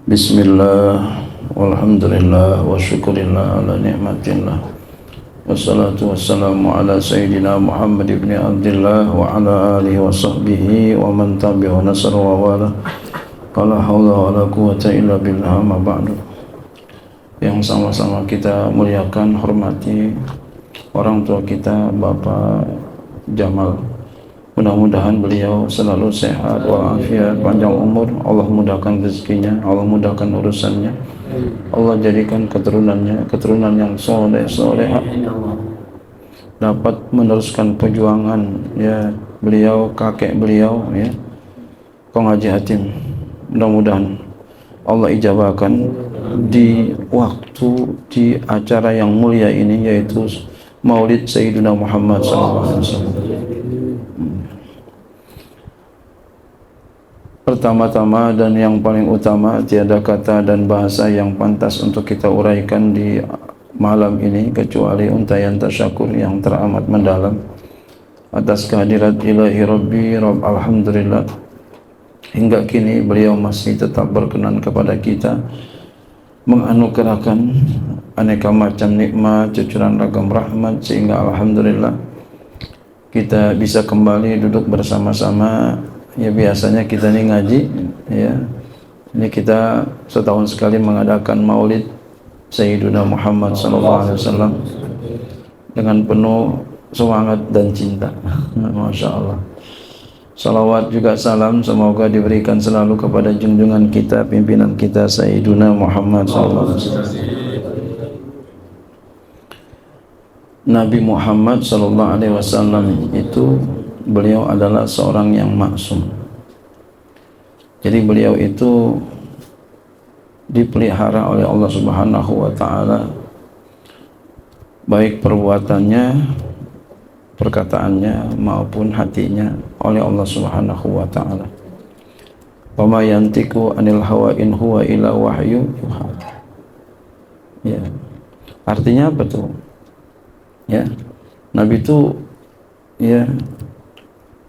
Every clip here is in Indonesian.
Bismillah, walhamdulillah, wa syukurillah ala ni'matillah. Wassalatu wassalamu ala sayyidina Muhammad ibn Abdillah wa ala alihi wa sahbihi wa man tabi'u nasr wa wala. Qala hawla wa la quwata illa billah, ma ba'du. Yang sama-sama kita muliakan, hormati orang tua kita, Bapak Jamal. Mudah-mudahan beliau selalu sehat walafiat, panjang umur. Allah mudahkan rezekinya, Allah mudahkan urusannya, Allah jadikan keturunannya keturunan yang soleh soleha, dapat meneruskan perjuangan ya beliau, kakek beliau ya Kong Haji Hatim. Mudah-mudahan Allah ijabahkan di waktu di acara yang mulia ini, yaitu Maulid Sayyidina Muhammad SAW. Pertama-tama dan yang paling utama, tiada kata dan bahasa yang pantas untuk kita uraikan di malam ini kecuali untayan tasyakur yang teramat mendalam atas kehadirat ilahi Rabbi Rabb. Alhamdulillah, hingga kini beliau masih tetap berkenan kepada kita, menganugerahkan aneka macam nikmat, cucuran ragam rahmat, sehingga alhamdulillah kita bisa kembali duduk bersama-sama. Ya, biasanya kita ini ngaji ya, ini kita setahun sekali mengadakan Maulid Sayyidina Muhammad SAW dengan penuh semangat dan cinta. Masya Allah. Salawat juga salam semoga diberikan selalu kepada junjungan kita, pimpinan kita Sayyidina Muhammad SAW. Nabi Muhammad SAW itu beliau adalah seorang yang maksum. Jadi beliau itu dipelihara oleh Allah Subhanahu wa taala, baik perbuatannya, perkataannya maupun hatinya, oleh Allah Subhanahu wa taala. Wa ma yantiqu anil hawa in huwa illa wahyu yuha. Ya. Artinya apa tuh? Ya. Nabi itu ya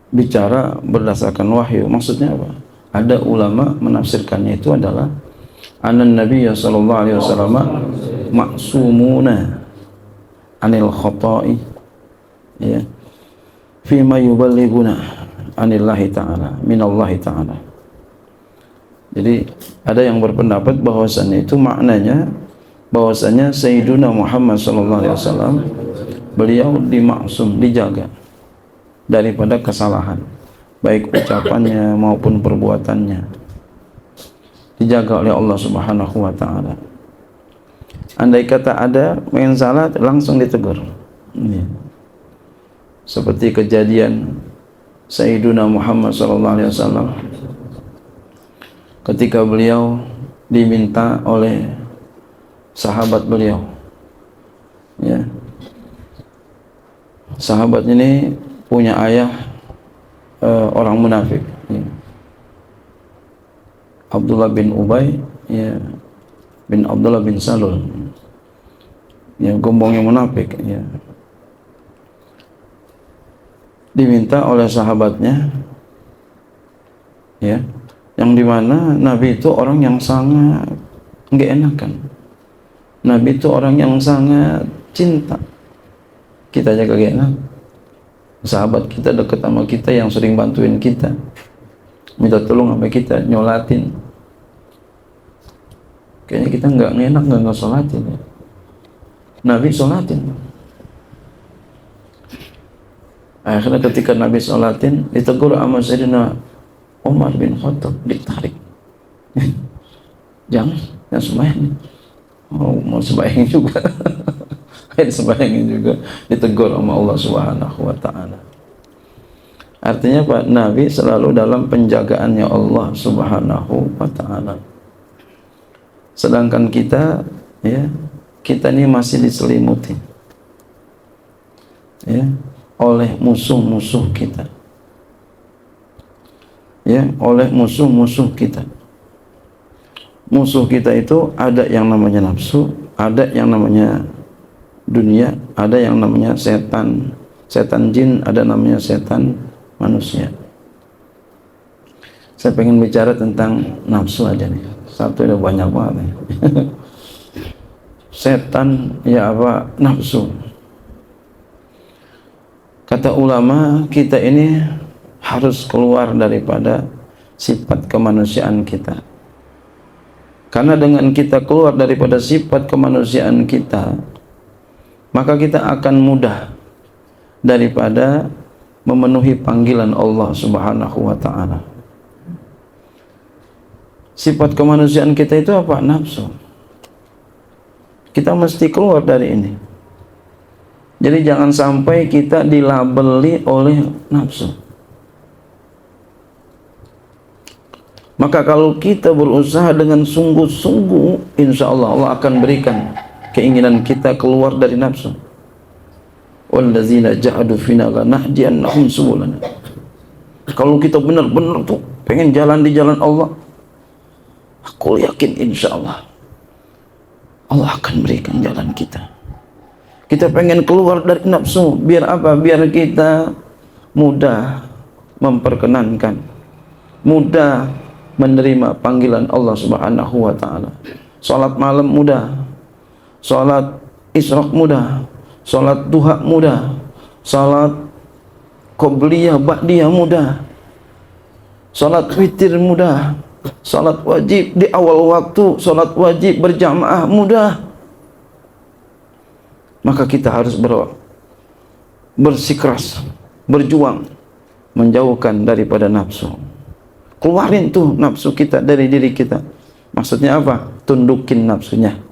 bicara berdasarkan wahyu. Maksudnya apa? Ada ulama menafsirkannya itu adalah anan Nabi sallallahu alaihi wasallam maksumuna anil khata'i ya fima yuballighuna anillahi ta'ala minallahi ta'ala. Jadi ada yang berpendapat bahwasannya itu maknanya bahwasannya Sayyiduna Muhammad sallallahu alaihi wasallam beliau dimaksum, dijaga daripada kesalahan, baik ucapannya maupun perbuatannya, dijaga oleh Allah Subhanahu wa taala. Andai kata ada yang salah, langsung ditegur. Seperti kejadian Sayyiduna Muhammad SAW ketika beliau diminta oleh sahabat beliau, ya, sahabat ini punya ayah orang munafik ya. Abdullah bin Ubay ya, bin Abdullah bin Salul ya, gombongnya munafik ya. Diminta oleh sahabatnya ya, yang dimana Nabi itu orang yang sangat nggak enakan. Nabi itu orang yang sangat cinta, kita aja kagak enak. Sahabat kita dekat sama kita, yang sering bantuin kita, minta tolong sama kita, nyolatin. Kayaknya kita nggak enak nggak sholatin ya. Nabi sholatin. Akhirnya ketika Nabi sholatin, ditegur sama Sayyidina Umar bin Khattab, ditarik. Jangan sembahyang. Oh, mau sembahyang juga. Sembahyangin juga, ditegur sama Allah Subhanahu wa taala. Artinya Pak, Nabi selalu dalam penjagaannya Allah Subhanahu wa taala. Sedangkan kita ya, kita ini masih diselimuti ya oleh musuh-musuh kita. Ya, oleh musuh-musuh kita. Musuh kita itu ada yang namanya nafsu, ada yang namanya dunia, ada yang namanya setan, setan jin, ada namanya setan manusia. Saya pengen bicara tentang nafsu aja nih. Satu udah banyak banget nih. Setan ya apa? Nafsu. Kata ulama, kita ini harus keluar daripada sifat kemanusiaan kita. Karena dengan kita keluar daripada sifat kemanusiaan kita, maka kita akan mudah daripada memenuhi panggilan Allah Subhanahu wa ta'ala. Sifat kemanusiaan kita itu apa? Nafsu. Kita mesti keluar dari ini. Jadi jangan sampai kita dilabeli oleh nafsu. Maka kalau kita berusaha dengan sungguh-sungguh, insya Allah Allah akan berikan keinginan kita keluar dari nafsu. Wallazina jahadu fina lanahdiyannahum subulana. Kalau kita benar-benar tuh pengen jalan di jalan Allah, aku yakin insya Allah Allah akan berikan jalan kita. Kita pengen keluar dari nafsu, biar apa? Biar kita mudah memperkenankan, mudah menerima panggilan Allah Subhanahu wa ta'ala. Salat malam mudah, salat isyraq mudah, salat duha mudah, salat qobliyah ba'diyah mudah, salat witir mudah, salat wajib di awal waktu, salat wajib berjamaah mudah. Maka kita harus bersikeras, berjuang menjauhkan daripada nafsu. Keluarin tuh nafsu kita dari diri kita. Maksudnya apa? Tundukin nafsunya.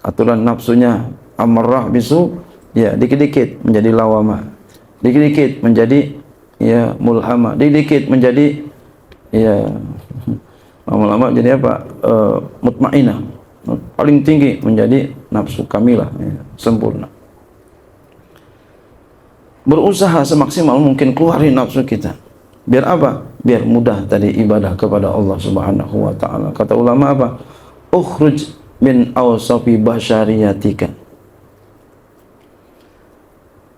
Aturan nafsunya amarrah bisu, ya dikit-dikit menjadi lawamah, dikit-dikit menjadi ya mulhamah, dikit-dikit menjadi ya lama-lama jadi apa? Mutmainah. Paling tinggi menjadi nafsu kamilah, ya, sempurna. Berusaha semaksimal mungkin keluarin nafsu kita. Biar apa? Biar mudah tadi ibadah kepada Allah Subhanahu wa ta'ala. Kata ulama apa? Ukhruj min awsafi basyariyatika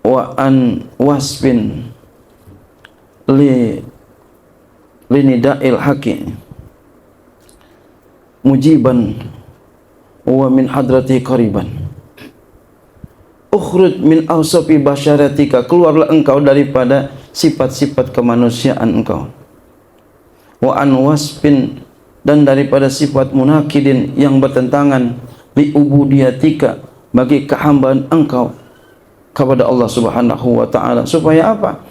wa an wasfin linida'il haqi mujiban wa min hadrati qariban. Ukhruj min awsafi basyaratika, keluarlah engkau daripada sifat-sifat kemanusiaan engkau. Wa an wasfin, dan daripada sifat munakidin yang bertentangan li ubudiyatika, bagi kehambaan engkau kepada Allah Subhanahu wa ta'ala. Supaya apa?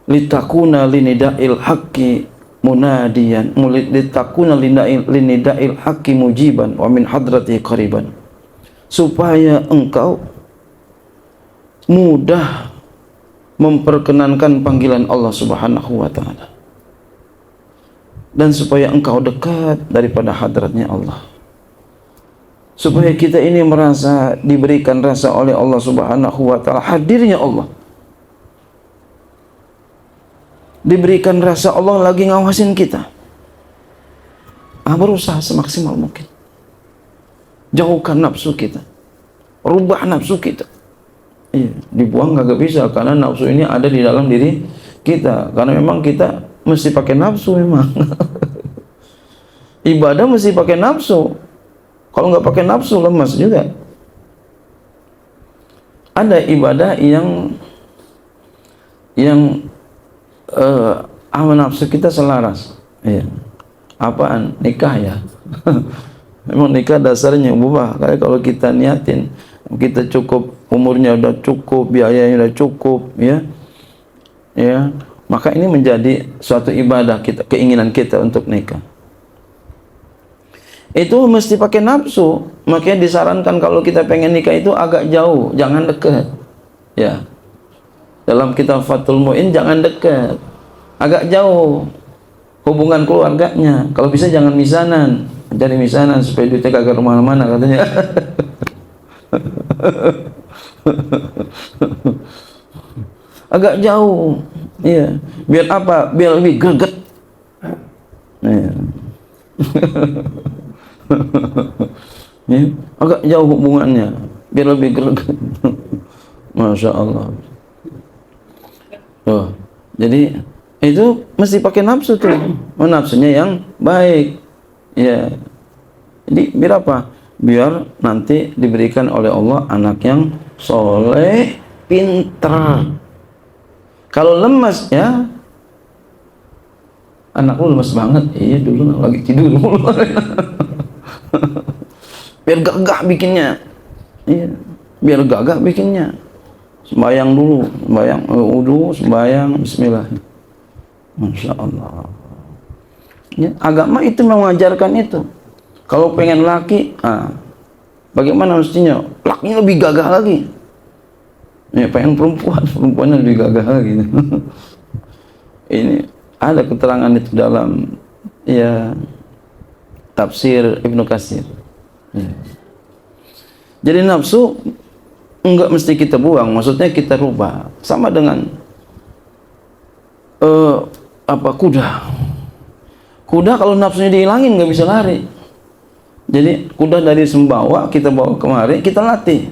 Litakuna linida'il haqqi munadiyan, litakuna linida'il haqqi mujiban wa min hadrati qariban, supaya engkau mudah memperkenankan panggilan Allah Subhanahu wa ta'ala, dan supaya engkau dekat daripada hadratnya Allah, supaya kita ini merasa diberikan rasa oleh Allah Subhanahu wa ta'ala hadirnya Allah, diberikan rasa Allah lagi ngawasin kita. Berusaha semaksimal mungkin, jauhkan nafsu kita, rubah nafsu kita. Iya, dibuang kagak bisa, karena nafsu ini ada di dalam diri kita. Karena memang kita mesti pakai nafsu memang. Ibadah mesti pakai nafsu. Kalau nggak pakai nafsu lemas juga. Ada ibadah yang nafsu kita selaras. Iya. Apaan? Nikah ya. Memang nikah dasarnya ubah. Kayak kalau kita niatin, kita cukup, umurnya udah cukup, biayanya udah cukup, ya, maka ini menjadi suatu ibadah kita, keinginan kita untuk nikah. Itu mesti pakai nafsu. Makanya disarankan kalau kita pengen nikah itu agak jauh, jangan dekat. Ya. Dalam kitab Fathul Mu'in jangan dekat, agak jauh hubungan keluarganya. Kalau bisa jangan misanan, cari misanan supaya duitnya kagak kemana-mana katanya. Agak jauh, iya. Biar apa? Biar lebih greget. Iya. Ya, agak jauh hubungannya, biar lebih greget. Masya Allah. Oh, jadi itu mesti pakai nafsu tuh, nafsunya yang baik, Ya, jadi biar apa? Biar nanti diberikan oleh Allah anak yang soleh, pintar. Kalau lemas ya, anak lu lemas banget. Iya dulu lagi tidur mulu. Biar gagah bikinnya. Iya, biar gagah bikinnya. Sembayang dulu, sembayang wudu, sembayang bismillah. Masya Allah. Ya, agama itu mengajarkan itu. Kalau pengen laki, bagaimana mestinya? Lakinya lebih gagah lagi. Ya, pengen perempuan, perempuannya lebih gagah lagi. Ini ada keterangan itu dalam ya tafsir Ibnu Katsir. Ya. Jadi nafsu enggak mesti kita buang, maksudnya kita rubah. Sama dengan kuda. Kuda kalau nafsunya dihilangin nggak bisa lari. Jadi kuda dari Sumbawa kita bawa kemari, kita latih.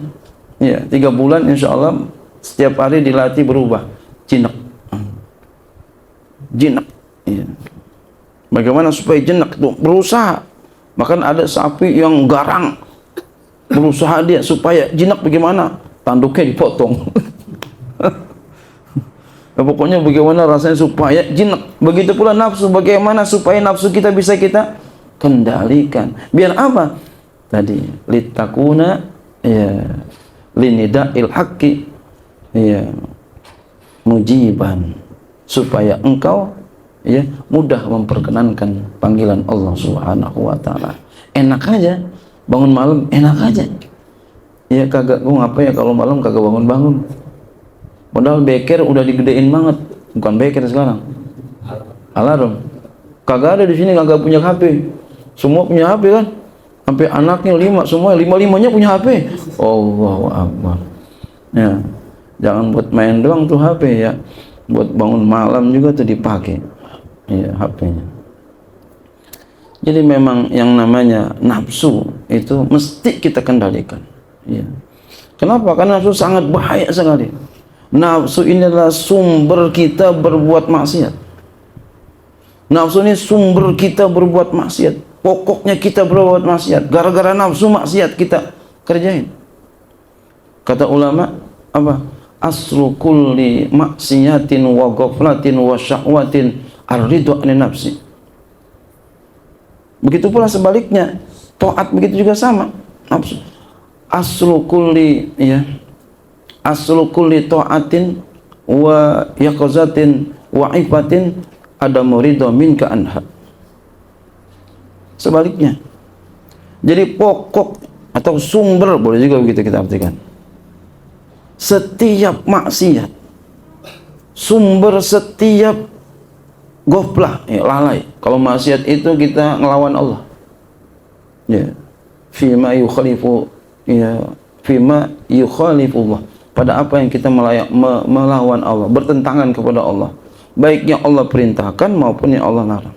Ya, 3 bulan insya Allah setiap hari dilatih berubah. Jinak. Jinak. Ya. Bagaimana supaya jinak itu? Berusaha. Bahkan ada sapi yang garang. Berusaha dia supaya jinak bagaimana? Tanduknya dipotong. Nah, pokoknya bagaimana rasanya supaya jinak. Begitu pula nafsu. Bagaimana supaya nafsu kita bisa kita kendalikan. Biar apa? Tadi litakuna ya linida'il haqqi ya mujiban, supaya engkau ya mudah memperkenankan panggilan Allah Subhanahu wa taala. Enak aja bangun malam, enak aja. Ya kagak gua ngapa ya kalau malam kagak bangun-bangun. Padahal beker udah digedein banget, bukan beker sekarang. Alarm. Kagak ada di sini kagak punya HP. Semua punya HP kan? Sampai anaknya 5, semua 5-5-nya punya HP. Allahu Akbar. Ya, jangan buat main doang tuh HP ya. Buat bangun malam juga tuh dipakai. Ya, HP-nya. Jadi memang yang namanya nafsu itu mesti kita kendalikan. Ya. Kenapa? Karena nafsu sangat bahaya sekali. Nafsu ini adalah sumber kita berbuat maksiat. Nafsu ini sumber kita berbuat maksiat. Pokoknya kita berbuat maksiat. Gara-gara nafsu maksiat kita kerjain. Kata ulama apa? Aslu kulli maksiatin wa ghaflatin wa syahwatin ar-ridha 'anil nafsi. Begitu pula sebaliknya, taat begitu juga sama. Nafsu. Aslu kulli ya. Aslu kulli taatin wa yaqazatin wa ifatin adamu ridha minka anha. Sebaliknya. Jadi pokok atau sumber, boleh juga begitu kita artikan. Setiap maksiat, sumber setiap goflah, ya, lalai. Kalau maksiat itu kita ngelawan Allah. Ya. Fima yukhalifu ya, fima yukhalifullah. Pada apa yang kita melawan Allah, bertentangan kepada Allah. Baik yang Allah perintahkan maupun yang Allah larang.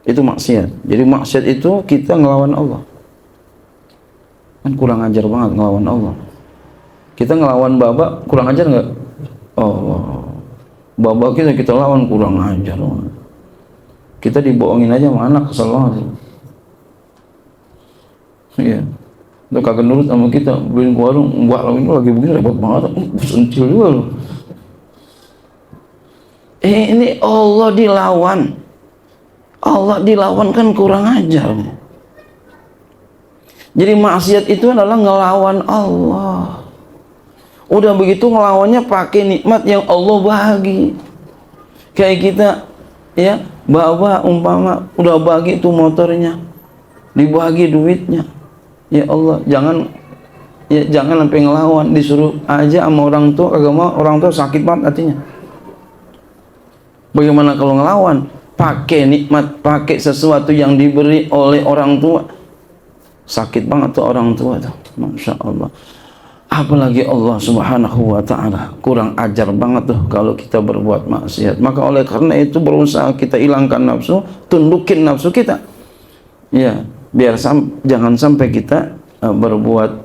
Itu maksiat. Jadi maksiat itu kita ngelawan Allah. Kan kurang ajar banget ngelawan Allah. Kita ngelawan baba kurang ajar nggak? Oh, baba kita lawan kurang ajar. Kita dibohongin aja sama anak, kesel banget. Iya. Itu kagak nurut sama kita, beliin ke warung, enggak ini lagi begini repot banget. Sentil juga loh. Ini Allah dilawan. Allah dilawan kan kurang ajar. Jadi maksiat itu adalah ngelawan Allah. Udah begitu ngelawannya pakai nikmat yang Allah bagi. Kayak kita ya bawa umpama udah bagi itu motornya, dibagi duitnya. Ya Allah, jangan sampai ngelawan, disuruh aja sama orang tua, kagak mau, orang tua sakit banget hatinya. Bagaimana kalau ngelawan? Pakai nikmat, pakai sesuatu yang diberi oleh orang tua. Sakit banget tuh orang tua tuh. Masya Allah. Apalagi Allah Subhanahu wa ta'ala. Kurang ajar banget tuh kalau kita berbuat maksiat. Maka oleh karena itu berusaha kita hilangkan nafsu, tundukin nafsu kita. Ya, biar jangan sampai kita berbuat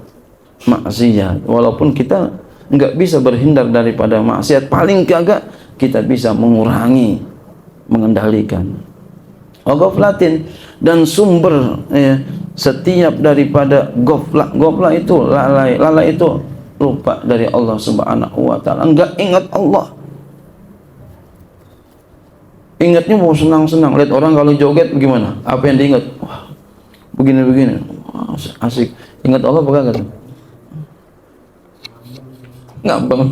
maksiat. Walaupun kita nggak bisa berhindar daripada maksiat, paling kagak kita bisa mengurangi, mengendalikan. wa ghaflatin, dan sumber setiap daripada ghaflah itu lalai itu lupa dari Allah Subhanahu wa taala, enggak ingat Allah. Ingatnya mau senang-senang, lihat orang kalau joget bagaimana? Apa yang diingat? Wah, begini-begini. Wah, asik. Ingat Allah apa enggak? Ngambang.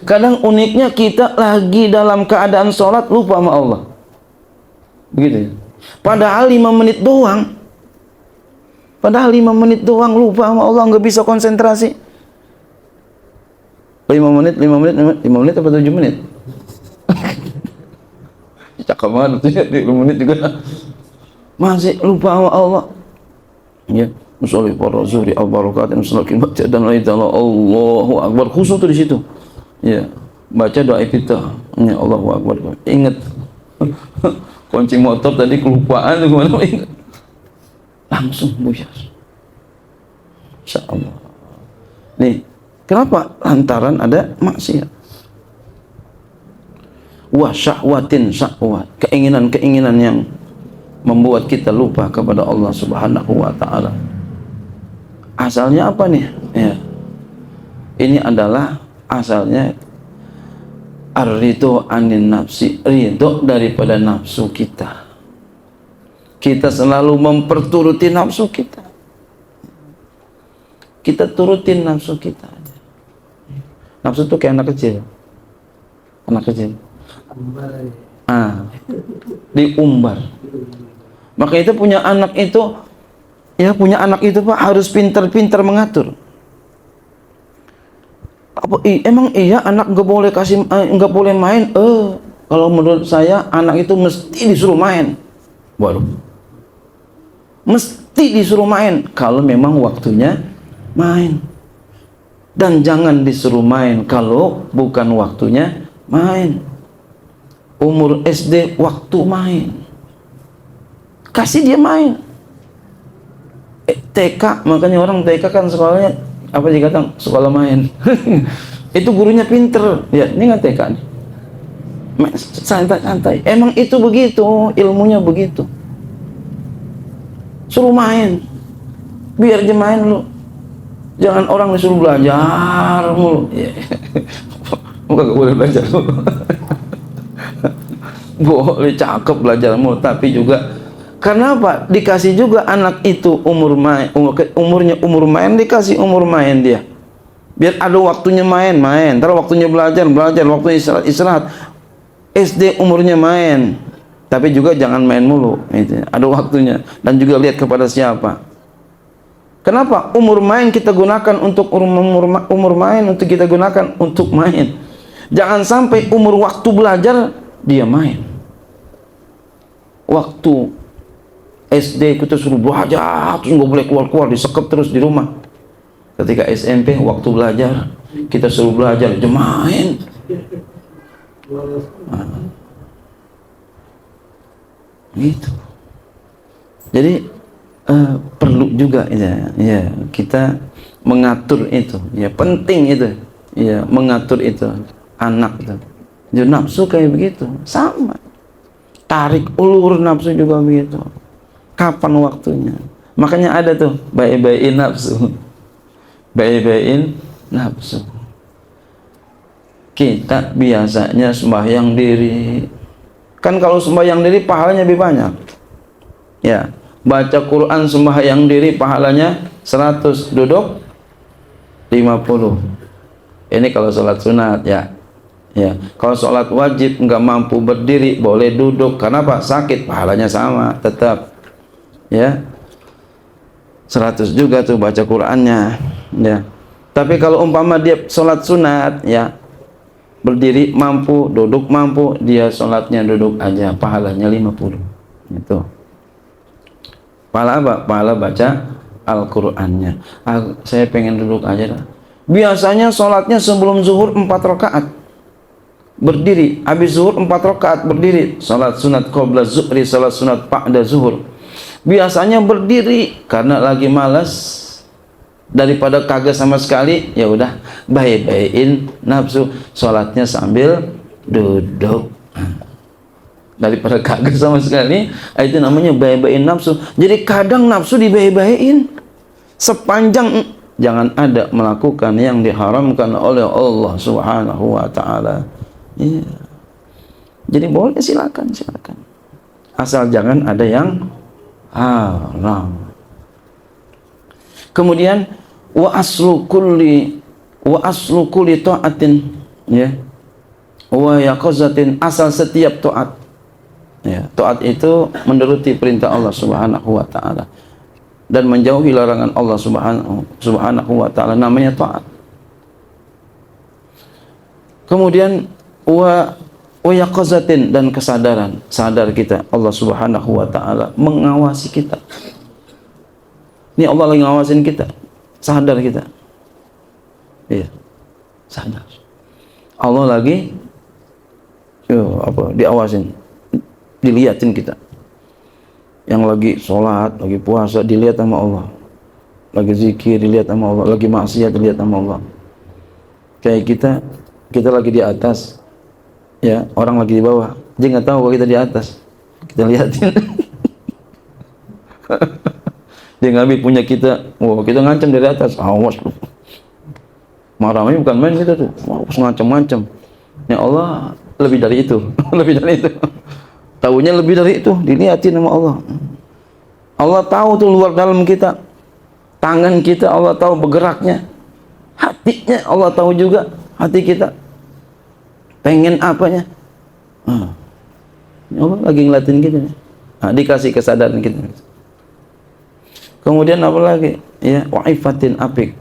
Kadang uniknya kita lagi dalam keadaan sholat lupa sama Allah. Begitu ya. Padahal 5 menit doang. Padahal 5 menit doang lupa sama Allah, nggak bisa konsentrasi. 5 menit apa 7 menit? Cakap banget tuh ya, 5 menit juga masih lupa sama Allah. Ya, musolli para zuhri al-barakatin selakin baca dan la ilaha Allahu akbar, khusus tuh di situ. Ya, baca doa iftitah. Ya, Allahu akbar. Ingat. Kunci motor tadi kelupaan tuh gimana ingat. Langsung buyar. Insyaallah. Nih, kenapa? Lantaran ada maksiat. Wa syahwatin syahwat, keinginan-keinginan yang membuat kita lupa kepada Allah Subhanahu wa taala. Asalnya apa nih? Ya. Ini adalah asalnya ar-ridho anin nafsi, ridho daripada nafsu kita. Kita selalu memperturuti nafsu kita. Kita turutin nafsu kita. Nafsu itu kayak anak kecil. Anak kecil. Diumbar. Maka itu punya anak itu, ya punya anak itu Pak harus pintar-pintar mengatur. Emang iya anak nggak boleh nggak boleh main? Kalau menurut saya anak itu mesti disuruh main. Waduh. Mesti disuruh main kalau memang waktunya main. Dan jangan disuruh main kalau bukan waktunya main. Umur SD waktu main, kasih dia main. TK, makanya orang TK kan sekolahnya apa dikatakan sekolah main. Itu gurunya pinter ya, ini nggak TK nih, santai-santai. Emang itu begitu, ilmunya begitu. Suruh main, biar dia main lu. Jangan orang disuruh belajar mulu. Gak boleh belajar mulu. Boleh cakep belajar mulu, tapi juga karena apa? Dikasih juga anak itu umurnya umur main, dikasih umur main dia. Biar ada waktunya main, ntar waktunya belajar, waktunya istirahat. SD umurnya main, tapi juga jangan main mulu, itu. Ada waktunya, dan juga lihat kepada siapa. Kenapa? Umur main kita gunakan untuk umur main, untuk kita gunakan untuk main. Jangan sampai umur waktu belajar dia main. Waktu SD kita suruh belajar, terus nggak boleh keluar-keluar, disekep terus di rumah. Ketika SMP waktu belajar kita suruh belajar, dia main. Gitu. Jadi perlu juga ya kita mengatur itu, ya penting itu, ya mengatur itu anak itu. Jadi nafsu kayak begitu, sama. Tarik ulur nafsu juga begitu. Kapan waktunya? Makanya ada tuh baik-baikin nafsu. Baik-baikin nafsu. Kita biasanya sembahyang diri. Kan kalau sembahyang diri pahalanya lebih banyak. Ya, baca Quran sembahyang diri pahalanya 100, duduk 50. Ini kalau sholat sunat ya. Ya, kalau sholat wajib nggak mampu berdiri boleh duduk, karena apa? Sakit, pahalanya sama tetap. Ya, 100 juga tuh baca Qurannya. Ya, tapi kalau umpama dia sholat sunat ya, berdiri mampu, duduk mampu, dia sholatnya duduk aja, pahalanya 50. Itu pahala apa? Pahala baca Al-Qurannya. Saya pengen duduk aja dah. Biasanya sholatnya sebelum zuhur 4 rakaat berdiri, habis zuhur 4 rakaat berdiri. Salat sunat qabla zuhri, salat sunat ba'da zuhur. Biasanya berdiri karena lagi malas, daripada kagak sama sekali, ya udah baik-baikin nafsu, salatnya sambil duduk. daripada kagak sama sekali. Itu namanya baik-baikin nafsu. Jadi kadang nafsu dibaik-baikin sepanjang jangan ada melakukan yang diharamkan oleh Allah Subhanahu wa taala. Iya. Jadi boleh, silakan. Asal jangan ada yang haram. Kemudian wa aslu kulli ta'atin, ya, wa yaqazatin, asal setiap taat, ya, taat itu menuruti perintah Allah Subhanahu wa taala dan menjauhi larangan Allah Subhanahu wa taala, namanya taat. Kemudian wa yaqazatin, dan kesadaran, sadar kita Allah Subhanahu wa taala mengawasi kita. Ini Allah lagi ngawasin kita, sadar kita. Iya, sadar. Allah lagi diawasin, dilihatin kita. Yang lagi sholat, lagi puasa, dilihat sama Allah. Lagi zikir, dilihat sama Allah. Lagi maksiat, dilihat sama Allah. Kayak kita lagi di atas, ya, orang lagi di bawah. Dia nggak tahu kalau kita di atas. Kita lihatin. Dia ngambil punya kita. Kita ngancam dari atas. Awas lu. Marahnya bukan main kita tuh. Ngancam-ngancam. Ya Allah lebih dari itu. Lebih dari itu. Tahunya lebih dari itu. Dilihatin sama Allah. Allah tahu tuh luar dalam kita. Tangan kita Allah tahu bergeraknya. Hatinya Allah tahu juga. Hati kita pengen apanya. Allah lagi ngeliatin kita. Dikasih kesadaran kita. Kemudian apa lagi? Ya, wa'ifatin, apik.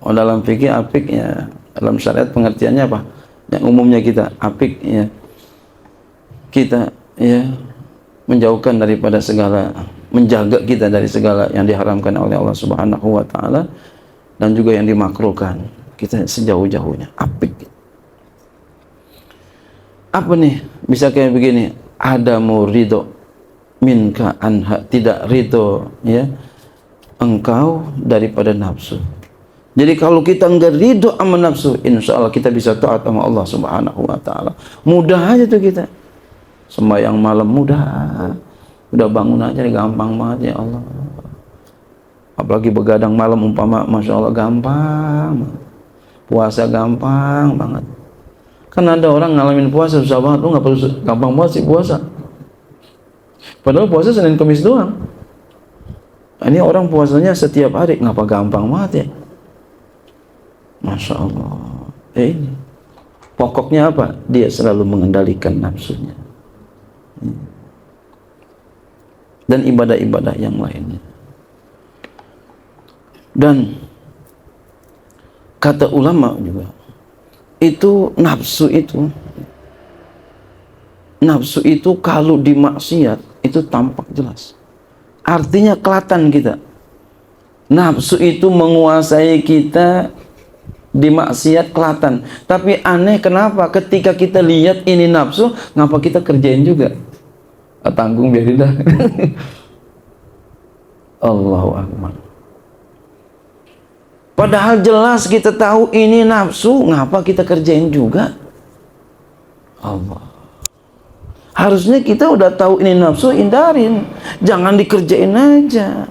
Dalam fikih apik, ya, dalam syariat pengertiannya apa? Yang umumnya kita apik, ya, kita, ya, menjauhkan daripada segala, menjaga kita dari segala yang diharamkan oleh Allah Subhanahu wa taala dan juga yang dimakruhkan. Kita sejauh-jauhnya apik. Apa nih? Bisa kayak begini, adamu ridho minka anha, tidak ridho, ya, engkau daripada nafsu. Jadi kalau kita enggak ridho sama nafsu, insya Allah kita bisa taat sama Allah Subhanahu wa taala. Mudah aja tuh kita. Sembahyang malam mudah. Udah bangun aja gampang banget, ya Allah. Apalagi begadang malam umpama, masya Allah gampang. Puasa gampang banget. Kan ada orang ngalamin puasa susah banget. Lu nggak perlu gampang banget sih puasa. Padahal puasa Senin Kamis doang. Ini orang puasanya setiap hari, ngapa gampang banget ya? Masya Allah. Ini pokoknya apa? Dia selalu mengendalikan nafsunya. Dan ibadah-ibadah yang lainnya. Dan kata ulama juga, itu nafsu itu kalau dimaksiat itu tampak jelas. Artinya kelihatan kita. Nafsu itu menguasai kita di maksiat kelihatan. Tapi aneh kenapa ketika kita lihat ini nafsu, ngapa kita kerjain juga? Tanggung biarin dah. Allahu Akbar. Padahal jelas kita tahu ini nafsu, ngapa kita kerjain juga? Allah. Harusnya kita udah tahu ini nafsu, hindarin. Jangan dikerjain aja.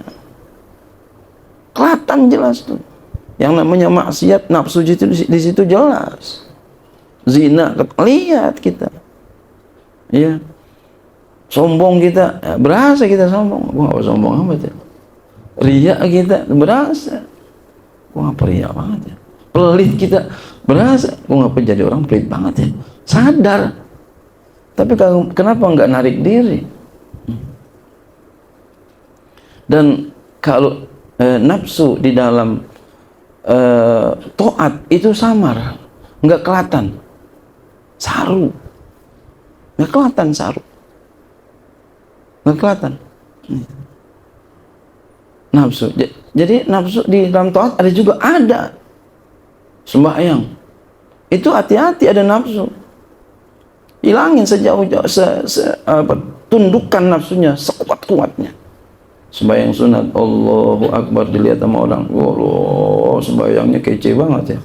Kelihatan jelas tuh. Yang namanya maksiat, nafsu itu di situ jelas. Zina, lihat kita. Ya. Sombong kita, ya, berasa kita sombong. Gua enggak sombong amat ya. Riya kita berasa. Gua ngapa riya banget ya. Pelit kita berasa. Gua ngapa jadi orang pelit banget ya. Sadar. Tapi kenapa enggak narik diri? Dan kalau nafsu di dalam taat itu samar, nggak kelihatan, saru, nggak kelihatan saru, nggak kelihatan. Nafsu, jadi nafsu di dalam taat ada juga, ada sembahyang itu hati-hati ada nafsu, hilangin sejauh-jauh, tundukkan nafsunya sekuat-kuatnya. Sembahyang sunat, Allahu Akbar, dilihat sama orang, wow, sembahyangnya kece banget ya.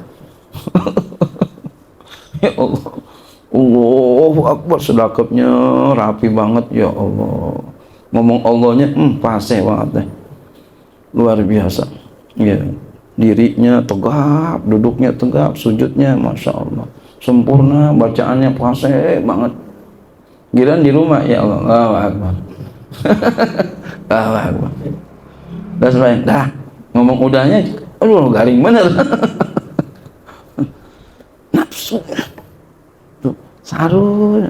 Ya Allah, Allahu Akbar, sedekapnya rapi banget ya Allah. Ngomong Allahnya pase banget deh. Luar biasa. Ya. Dirinya tegap, duduknya tegap, sujudnya Masya Allah sempurna, bacaannya fase banget. Giliran di rumah ya Allah, Allahu Akbar. Allahu Akbar. Dah ngomong udahnya, aduh garing bener. Nafsu tuh sarul,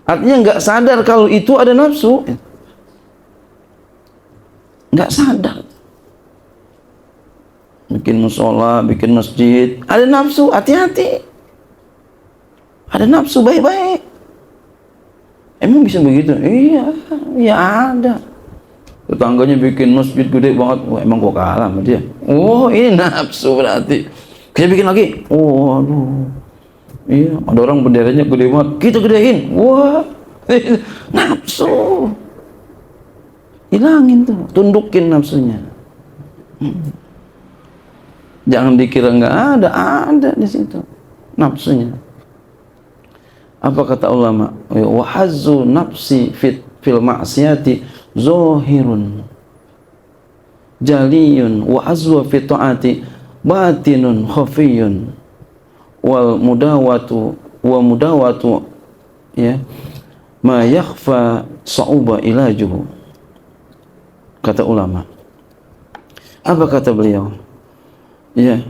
artinya nggak sadar kalau itu ada nafsu, nggak sadar. Bikin musola, bikin masjid, ada nafsu, hati-hati. Ada nafsu, baik-baik. Emang bisa begitu? Iya, ya ada. Tetangganya bikin masjid gede banget, wah emang gua kalah sama dia. Oh ini nafsu berarti. Kita bikin lagi, oh aduh. Iya, ada orang benderanya gede banget, kita gedein. Wah, nafsu. Hilangin tuh, tundukin nafsunya. Jangan dikira nggak ada di situ nafsunya. Apa kata ulama? Wa hazzu nafsi fil ma'siyati zahirun jaliyun wa azwa fi ta'ati batinun khafiyun wal mudawatu ya ma yakhfa sa'uba ilajuhu. Kata ulama. Apa kata beliau? Ya,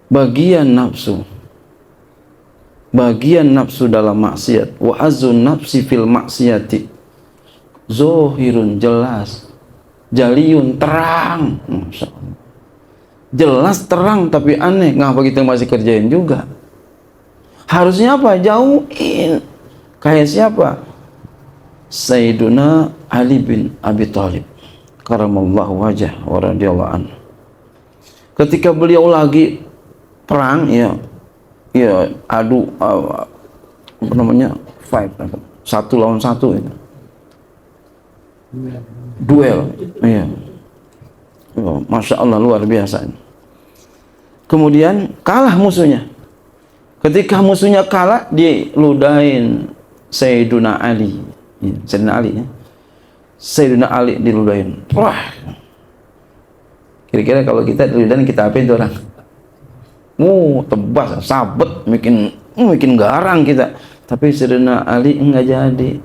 bagian nafsu dalam maksiat, wa azun nafsi fil maksiati zohirun, jelas, jaliyun, terang. Masya Allah. Jelas terang tapi aneh, ngapa kita masih kerjain juga? Harusnya apa? Jauhin. Kayak siapa? Sayyiduna Ali bin Abi Thalib karamallahu wajah wa radhiyallahu anhu. Ketika beliau lagi perang, adu apa namanya, fight, 1 lawan 1 itu, duel, iya, Masya Allah luar biasa. Kemudian kalah musuhnya. Ketika musuhnya kalah, diludahin Sayyiduna Ali, Sayyiduna Ali diludahin. Wah. Kira-kira kalau kita diludahin, kita apain itu orang? Tebas, sabet, bikin garang kita. Tapi Sayyidina Ali enggak jadi.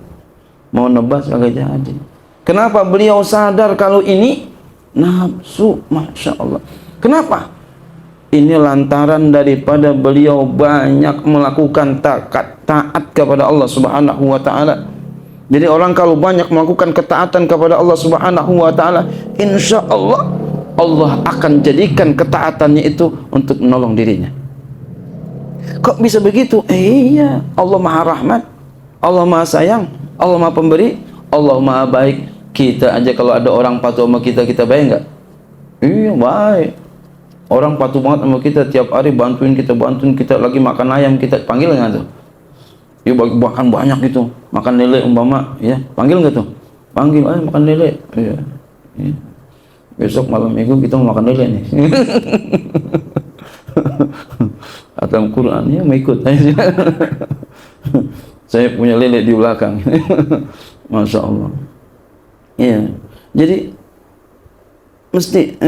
Mau nebas enggak jadi. Kenapa? Beliau sadar kalau ini nafsu, Masya Allah. Kenapa? Ini lantaran daripada beliau banyak melakukan taat kepada Allah Subhanahu wa Ta'ala. Jadi orang kalau banyak melakukan ketaatan kepada Allah Subhanahu wa Ta'ala, insya Allah Allah akan jadikan ketaatannya itu untuk menolong dirinya. Kok bisa begitu? Iya, Allah Maha Rahmat, Allah Maha Sayang, Allah Maha Pemberi, Allah Maha Baik. Kita aja kalau ada orang patuh sama kita baik nggak? Iya, baik. Orang patuh banget sama kita, tiap hari bantuin kita lagi makan ayam, kita panggil nggak tuh? Ya bahkan banyak gitu, makan lele umpama, ya panggil nggak tuh? Panggil, ayo makan lele. Iya. Iya. Besok malam minggu kita mau makan lele nih. Atau Quran ya mau ikut. Saya punya lele di belakang. Masya Allah. Iya. Jadi mesti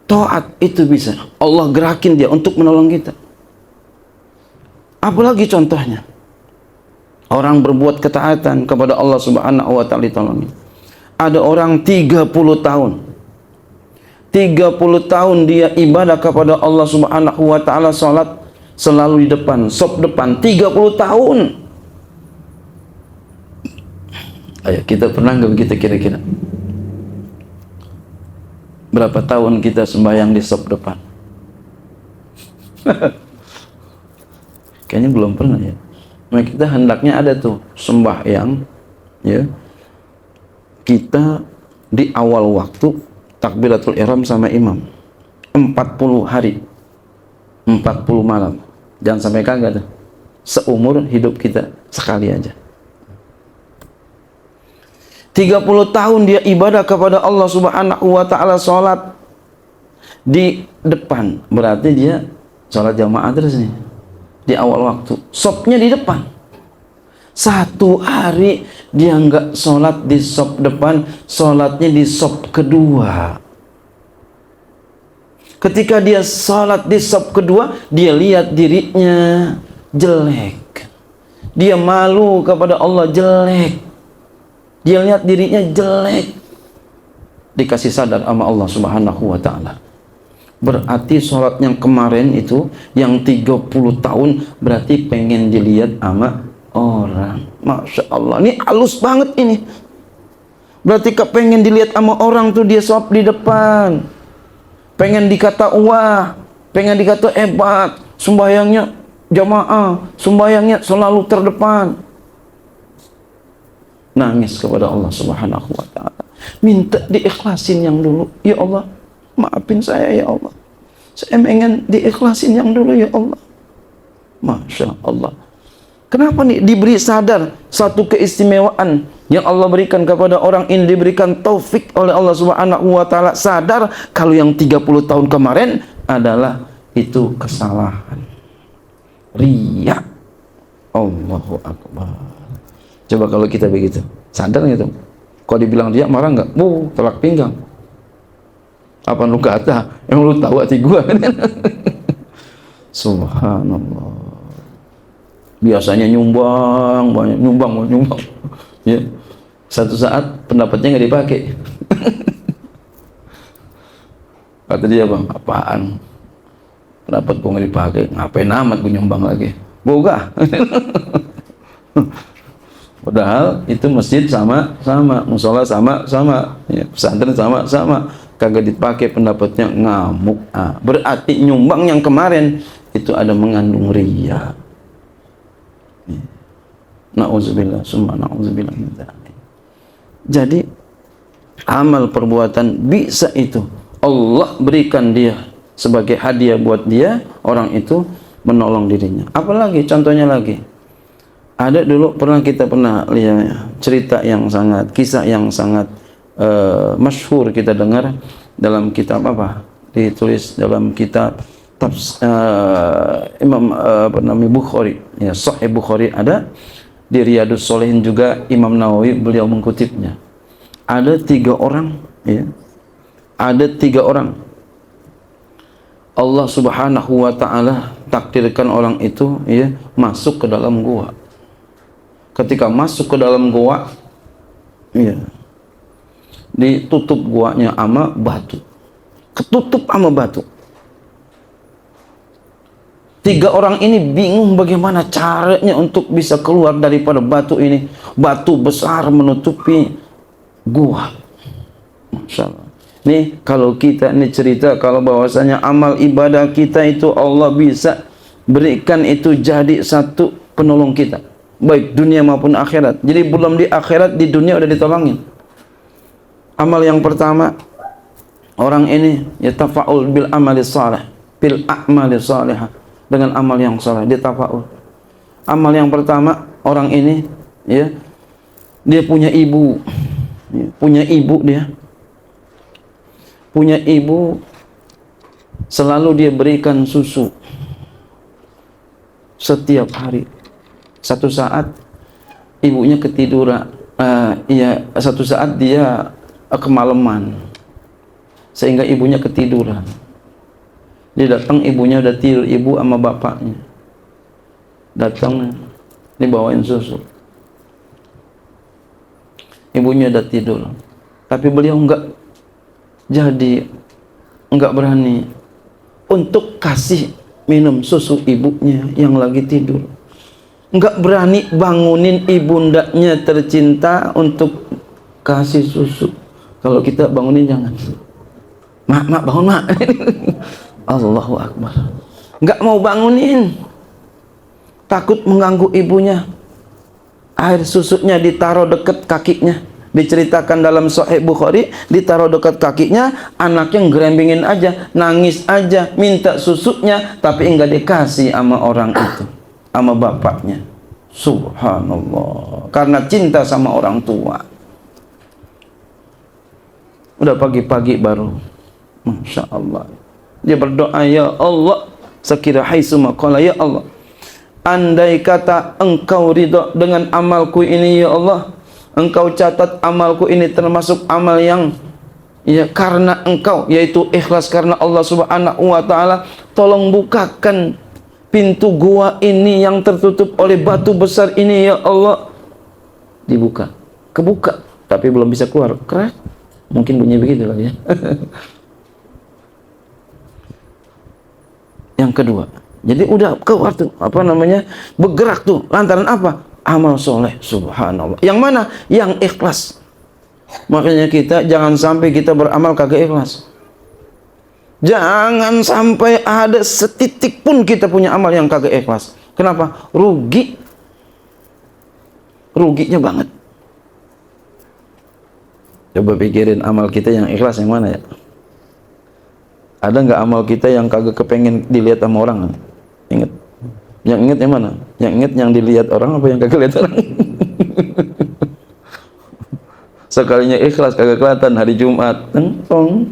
taat itu bisa Allah gerakin dia untuk menolong kita. Apalagi contohnya orang berbuat ketaatan kepada Allah Subhanahu wa Ta'ala ditolongin. Ada orang 30 tahun dia ibadah kepada Allah Subhanahu wa Ta'ala, salat selalu di depan, sop depan, 30 tahun. Ayo, kita pernah nggak begitu kira-kira? Berapa tahun kita sembahyang di sop depan? Kayaknya belum pernah ya. Nah, kita hendaknya ada tuh sembahyang, ya. Kita di awal waktu takbiratul ihram sama imam 40 hari 40 malam. Jangan sampai kagak tuh. Seumur hidup kita sekali aja. 30 tahun dia ibadah kepada Allah Subhanahu wa Ta'ala, salat di depan. Berarti dia salat jamaah terus nih. di awal waktu, sopnya di depan. Satu hari dia nggak sholat di sop depan, sholatnya di sop kedua. Ketika dia sholat di sop kedua, dia lihat dirinya jelek. Dia malu kepada Allah, jelek. Dia lihat dirinya jelek. Dikasih sadar sama Allah Subhanahu wa ta'ala. Berarti sholat yang kemarin itu, yang 30 tahun, berarti pengen dilihat sama orang. Masya Allah, ini halus banget ini. Berarti kepengen dilihat sama orang tuh, dia sholat di depan. Pengen dikata wah, pengen dikata hebat, sembahyangnya jamaah, sembahyangnya selalu terdepan. Nangis kepada Allah Subhanahu wa ta'ala, minta diikhlasin yang dulu. Ya Allah, maafin saya ya Allah, saya pengen diikhlasin yang dulu ya Allah. Masya Allah. Kenapa nih diberi sadar satu keistimewaan yang Allah berikan kepada orang ini, diberikan taufik oleh Allah Subhanahu wa ta'ala, sadar kalau yang 30 tahun kemarin adalah itu kesalahan, riya. Allahu Akbar. Coba kalau kita begitu, sadar gitu. Kalau dibilang dia marah nggak? Telak pinggang. Apa lu kata? Yang lu tahu hati gua. Subhanallah. Biasanya nyumbang, banyak nyumbang. Ya. Satu saat pendapatnya nggak dipakai. Kata dia, bang, apaan? Pendapat gua nggak dipakai. Ngapain amat gua nyumbang lagi? Boga. Padahal itu masjid sama, musola sama, ya, pesantren sama, kagak dipakai, pendapatnya ngamuk. Berarti nyumbang yang kemarin itu ada mengandung riya. Na'udzubillah, summa na'udzubillah min dzalik. Jadi amal perbuatan bisa itu Allah berikan dia sebagai hadiah buat dia, orang itu menolong dirinya. Apalagi contohnya lagi, ada dulu kita pernah lihat cerita yang sangat, kisah yang sangat masyhur kita dengar dalam kitab apa? Ditulis dalam kitab Imam Bukhari, ya, Sahih Bukhari ada, di Riyadhus Shalihin juga Imam Nawawi beliau mengutipnya. Ada 3 orang, ya. Ada 3 orang. Allah Subhanahu wa ta'ala takdirkan orang itu, ya, masuk ke dalam gua. Ketika masuk ke dalam gua, ya, ditutup guanya sama batu, ketutup sama batu. 3 orang ini bingung bagaimana caranya untuk bisa keluar daripada batu ini. Batu besar menutupi gua. Masya Allah. Nih kalau kita ini cerita kalau bahwasanya amal ibadah kita itu Allah bisa berikan itu jadi satu penolong kita, baik dunia maupun akhirat. Jadi belum di akhirat, di dunia udah ditolongin. Amal yang pertama, orang ini yatafa'ul bil amali salih, bil a'mali salihah, dengan amal yang saleh, dia tafa'ul. Amal yang pertama, orang ini, ya, dia punya ibu, ya, punya ibu, selalu dia berikan susu setiap hari. Satu saat ibunya ketiduran, satu saat dia kemalaman sehingga ibunya ketiduran. Dia datang, ibunya udah tidur, ibu sama bapaknya datang, dibawain susu. Ibunya udah tidur, tapi beliau enggak berani untuk kasih minum susu ibunya yang lagi tidur. Enggak berani bangunin ibundanya tercinta untuk kasih susu. Kalau kita bangunin jangan, mak bangun mak. Allahu Akbar. Enggak mau bangunin, takut mengganggu ibunya. Air susunya ditaruh dekat kakinya. Diceritakan dalam Sahih Bukhari, ditaruh dekat kakinya, anaknya ngerembingin aja, nangis aja, minta susunya, tapi enggak dikasih sama orang itu, sama bapaknya. Subhanallah, karena cinta sama orang tua. Udah pagi-pagi baru, Masya Allah, dia berdoa, ya Allah, sekira haitsuma qala, ya Allah, andai kata engkau ridha dengan amalku ini ya Allah, engkau catat amalku ini termasuk amal yang ya karena engkau, yaitu ikhlas karena Allah Subhanahu wa taala, tolong bukakan pintu gua ini yang tertutup oleh batu besar ini ya Allah. Dibuka, kebuka, tapi belum bisa keluar. Krek, mungkin bunyi begitu lah ya. Yang kedua, jadi udah keluar tuh, apa namanya, bergerak tuh, lantaran apa? Amal soleh, subhanallah. Yang mana? Yang ikhlas. Makanya kita jangan sampai kita beramal kagak ikhlas. Jangan sampai ada setitik pun kita punya amal yang kagak ikhlas. Kenapa? Rugi. Ruginya banget. Coba pikirin amal kita yang ikhlas yang mana ya? Ada nggak amal kita yang kagak kepengen dilihat sama orang? Ingat. Yang ingat yang mana? Yang ingat yang dilihat orang apa yang kagak lihat orang? Sekalinya ikhlas kagak kelihatan hari Jumat. Tong.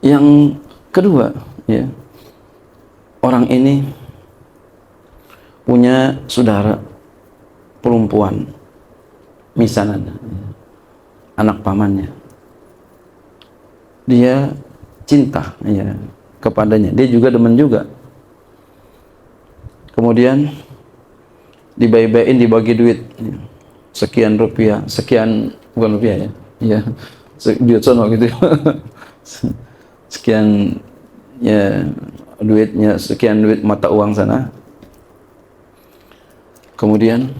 Yang kedua, ya. Orang ini punya saudara perempuan, misalnya anak pamannya. Dia cinta ya kepadanya, dia juga demen juga. Kemudian dibayi-bayin, dibagi duit sekian rupiah, sekian, bukan rupiah ya, ya duit sono gitu. Sekian ya duitnya, sekian duit mata uang sana. Kemudian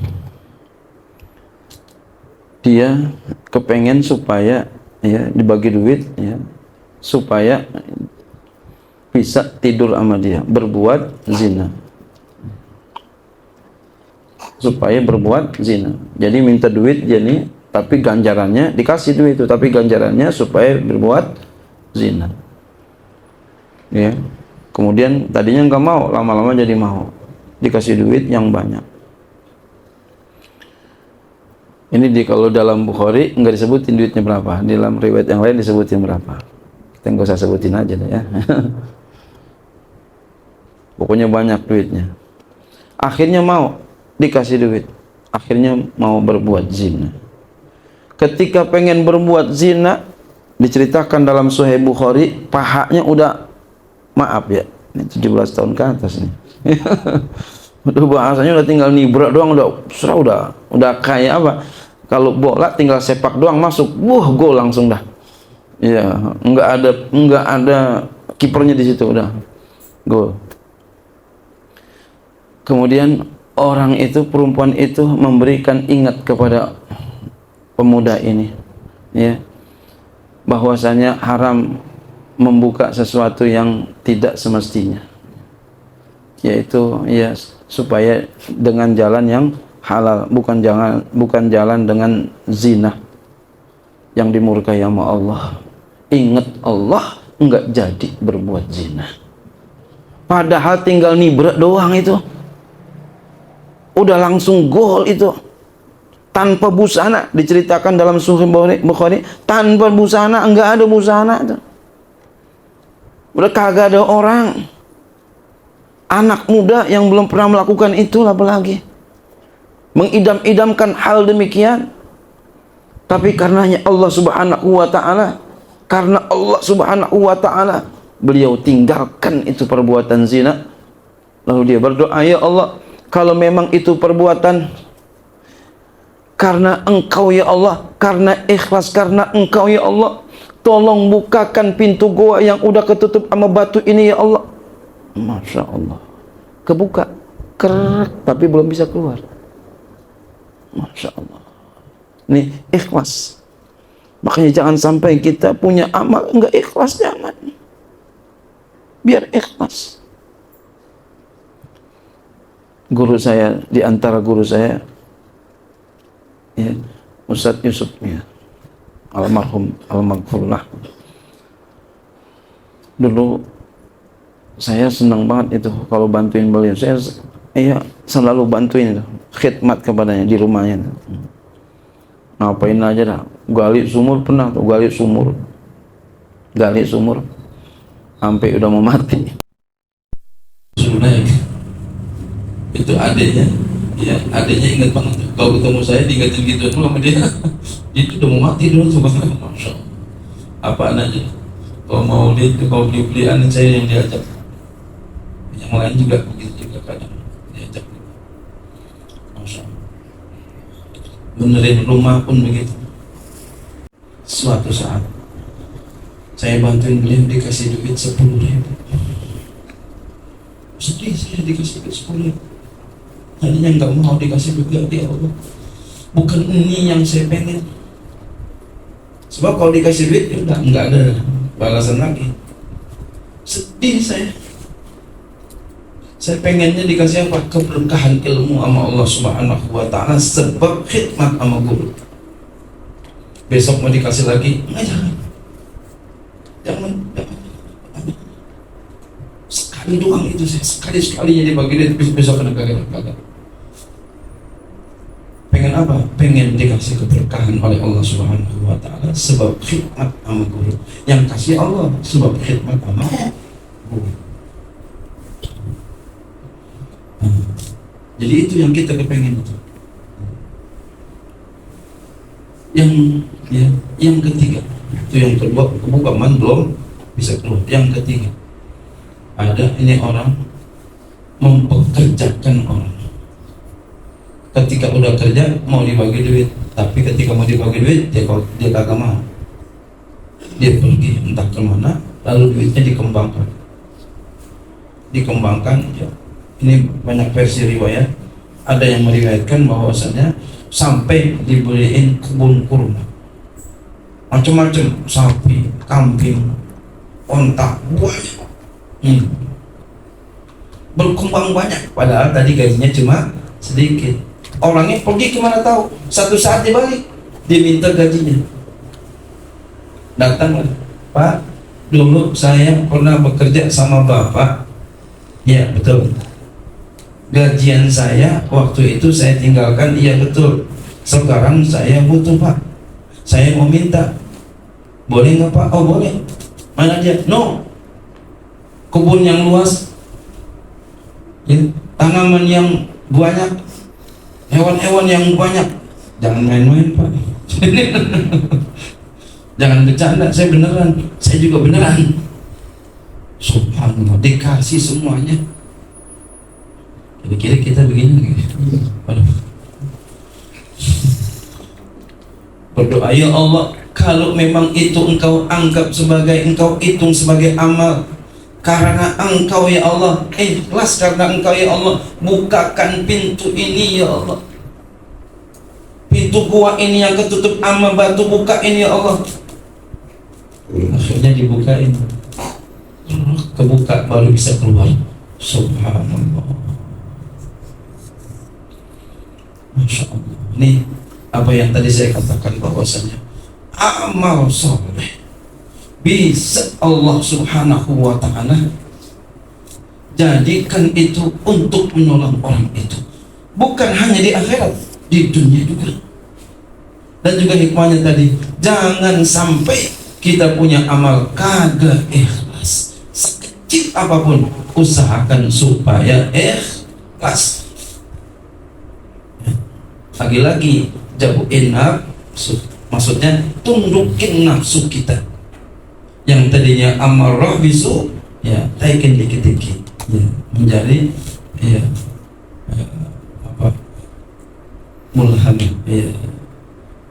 dia kepengen supaya ya dibagi duit ya supaya bisa tidur sama dia, berbuat zina. Supaya berbuat zina. Jadi minta duit jadi, tapi ganjarannya dikasih duit itu, tapi ganjarannya supaya berbuat zina. Ya. Kemudian tadinya nggak mau, lama-lama jadi mau, dikasih duit yang banyak. Ini kalau dalam Bukhari nggak disebutin duitnya berapa, di dalam riwayat yang lain disebutin berapa. Kita nggak usah sebutin aja deh ya. Pokoknya banyak duitnya. Akhirnya mau dikasih duit, akhirnya mau berbuat zina. Ketika pengen berbuat zina, diceritakan dalam Sahih Bukhari, pahanya udah, maaf ya, ini 17 tahun ke atas nih. Udah bahasanya udah tinggal nibrak doang, udah kayak apa? Kalau bola tinggal sepak doang masuk, gol langsung dah. Ya, enggak ada kipernya di situ, udah gol. Kemudian orang itu, perempuan itu memberikan ingat kepada pemuda ini, ya, bahwasanya haram membuka sesuatu yang tidak semestinya, yaitu ya supaya dengan jalan yang halal, bukan jalan dengan zina yang dimurkai sama Allah. Ingat Allah, enggak jadi berbuat zina. Padahal tinggal nibrak doang itu, udah langsung gol itu, tanpa busana. Diceritakan dalam Sahih Bukhari, tanpa busana, enggak ada busana itu. Udah kagak ada orang, anak muda yang belum pernah melakukan itu, apalagi mengidam-idamkan hal demikian. Tapi karenanya Allah Subhanahu wa ta'ala, karena Allah Subhanahu wa ta'ala, beliau tinggalkan itu perbuatan zina. Lalu dia berdoa, ya Allah, kalau memang itu perbuatan karena Engkau ya Allah, karena ikhlas karena Engkau ya Allah, tolong bukakan pintu gua yang udah ketutup sama batu ini ya Allah. Masya Allah, kebuka, kerak, tapi belum bisa keluar. Masya Allah. Nih ikhlas. Makanya jangan sampai kita punya amal enggak ikhlas, jangan. Biar ikhlas. Guru saya, di antara guru saya, ya, Ustadz Yusuf, ya, almarhum, almarhumlah. Dulu saya senang banget itu kalau bantuin beliau. Saya selalu bantuin itu, khidmat kepadanya di rumahnya. Ngapain aja dah, gali sumur pernah tuh, gali sumur. gali sumur sampai udah mau mati. Sudah itu adiknya, ya adiknya ingat banget. Kalau ketemu saya diingetin gitu sama dia, itu udah mau mati dulu tuh bang. Masya Allah. Apaan aja. Kalau mau lihat, kalau beli-belian saya yang diajak. Yang lain juga begitu juga kadang diajak. Masya Allah. Benerin rumah pun begitu. Suatu saat saya bantuin beliau, dikasih duit 10.000. Sedih saya dikasih duit 10.000. Tadinya nggak mau dikasih duit ya Allah. Bukan ini yang saya pengen. Sebab kalau dikasih duit ya udah nggak ada balasan lagi. Sedih saya. Saya pengennya dikasih apa? Keberkahan ilmu sama Allah Subhanahu wa Ta'ala, sebab khidmat sama guru. Besok mau dikasih lagi, jangan. Sekali doang itu saya, sekalinya dibagi duit, besok kena kagak. Pengen apa? Pengen dikasih keberkahan oleh Allah Subhanahu wa Ta'ala, sebab khidmat sama guru. Yang kasih Allah sebab khidmat sama guru. Jadi itu yang kita kepengen itu. Yang ketiga, itu yang kedua, kebukaan belum bisa keluar. Yang ketiga, ada ini orang mempekerjakan orang. Ketika udah kerja mau dibagi duit, tapi ketika mau dibagi duit dia kagak mau. Dia pergi entah kemana, lalu duitnya dikembangkan. Ya. Ini banyak versi riwayat. Ada yang meriwayatkan bahwasanya sampai dibeliin kebun kurma, macam-macam, sapi, kambing, onta, banyak. Berkembang banyak, padahal tadi gajinya cuma sedikit. Orangnya pergi kemana tahu? Satu saat dia balik, dia minta gajinya. Datanglah, Pak, dulu saya pernah bekerja sama Bapak. Ya betul. Gajian saya waktu itu saya tinggalkan, iya betul. Sekarang saya butuh Pak, saya mau minta. Boleh nggak Pak? Oh boleh. Mana dia? No. Kebun yang luas, ya, tanaman yang banyak, hewan-hewan yang banyak. Jangan main-main Pak. Jangan bercanda, saya beneran. Saya juga beneran. Subhanallah, dikasih semuanya. Kira-kira kita begini. Waduh. Berdoa, ya Allah, kalau memang itu engkau anggap sebagai, engkau hitung sebagai amal, karena engkau ya Allah, ikhlas karena engkau ya Allah, bukakan pintu ini ya Allah. Pintu gua ini yang ketutup sama batu, buka ini ya Allah. Akhirnya dibukain, kebuka baru bisa keluar. Subhanallah. Masya Allah. Ini apa yang tadi saya katakan, bahwasanya amal soleh bisa Allah Subhanahu wa Ta'ala jadikan itu untuk menolong orang itu, bukan hanya di akhirat, di dunia juga. Dan juga hikmahnya tadi, jangan sampai kita punya amal kagak ikhlas, sekecil apapun usahakan supaya ikhlas. Lagi-lagi jauhin nafsu, maksudnya tundukin nafsu kita yang tadinya amarah bisu, ya taikin dikit-dikit, ya, menjadi ya mulham, ya,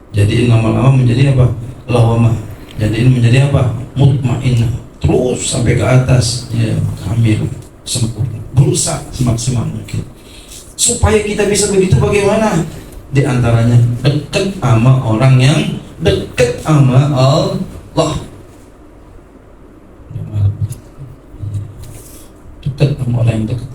jadi lama-lama menjadi apa? Lawamah. Jadi menjadi apa? Mutmainnah, terus sampai ke atas, ya, kamil, sempurna. Berusaha semaksimal mungkin supaya kita bisa begitu. Bagaimana? Di antaranya dekat sama orang yang dekat sama Allah. Dekat sama orang yang dekat